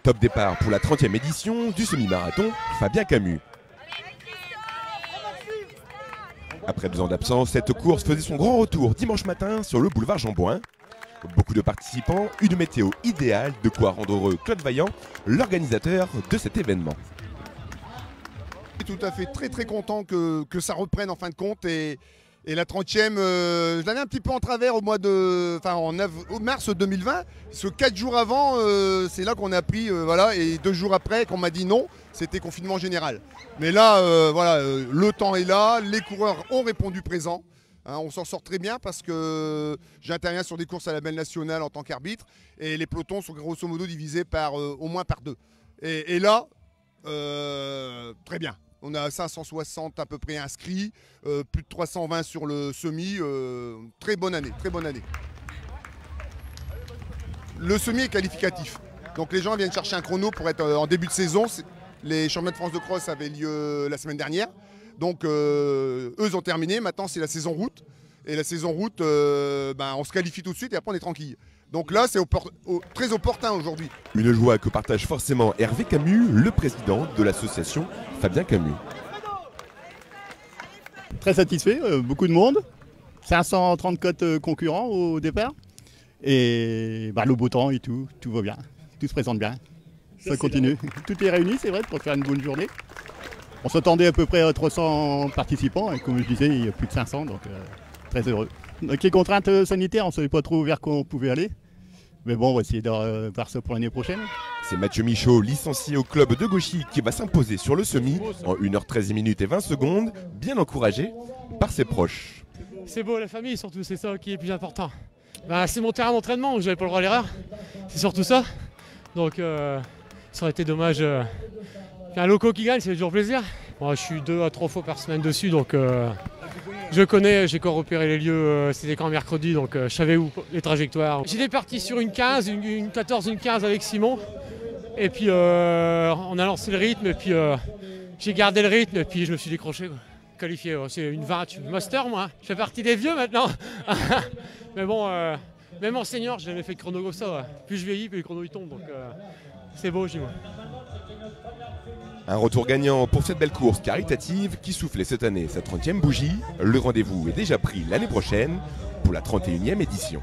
Top départ pour la 30e édition du semi-marathon Fabien Camus. Après 2 ans d'absence, cette course faisait son grand retour dimanche matin sur le boulevard Jean-Bouin. Beaucoup de participants, une météo idéale, de quoi rendre heureux Claude Vaillant, l'organisateur de cet événement. Tout à fait très content que ça reprenne en fin de compte et la 30e, je l'avais un petit peu en travers au mars 2020. Ce 4 jours avant, c'est là qu'on a appris, voilà, et 2 jours après qu'on m'a dit non, c'était confinement général. Mais là, voilà, le temps est là, les coureurs ont répondu présent. Hein, on s'en sort très bien parce que j'interviens sur des courses à label national en tant qu'arbitre et les pelotons sont grosso modo divisés par au moins par 2. Et là, très bien. On a 560 à peu près inscrits, plus de 320 sur le semi. Très bonne année, très bonne année. Le semi est qualificatif. Donc les gens viennent chercher un chrono pour être en début de saison. Les championnats de France de cross avaient lieu la semaine dernière. Donc eux ont terminé. Maintenant c'est la saison route. Et la saison route, on se qualifie tout de suite et après on est tranquille. Donc là, c'est très opportun aujourd'hui. Une joie que partage forcément Hervé Camus, le président de l'association Fabien Camus. Très satisfait, beaucoup de monde. 530 cotes concurrents au départ. Et le beau temps et tout va bien. Tout se présente bien. Ça continue. Tout est réuni, c'est vrai, pour faire une bonne journée. On s'attendait à peu près à 300 participants et comme je disais, il y a plus de 500, donc très heureux. Avec les contraintes sanitaires, on ne savait pas trop vers quoi on pouvait aller. Mais bon, on va essayer de voir ça pour l'année prochaine. C'est Mathieu Michaud, licencié au club de Gauchy, qui va s'imposer sur le semi en 1h13 minutes et 20 secondes, bien encouragé par ses proches. C'est beau, la famille surtout, c'est ça qui est plus important. C'est mon terrain d'entraînement où j'avais pas le droit à l'erreur. C'est surtout ça. Donc ça aurait été dommage qu'un loco qui gagne, c'est toujours plaisir. Moi, je suis 2 à 3 fois par semaine dessus, donc je connais, j'ai encore repéré les lieux, c'était quand mercredi, donc je savais où les trajectoires. J'étais parti sur une 15, une 14, une 15 avec Simon. Et puis on a lancé le rythme, et puis j'ai gardé le rythme, et puis je me suis décroché. Quoi. Qualifié, c'est une 20, je suis master moi, je fais partie des vieux maintenant. Mais bon, même en senior, j'ai jamais fait de chrono comme ça. Ouais. Plus je vieillis, plus le chrono il tombe, donc c'est beau, je dis moi. Un retour gagnant pour cette belle course caritative qui soufflait cette année sa 30e bougie. Le rendez-vous est déjà pris l'année prochaine pour la 31e édition.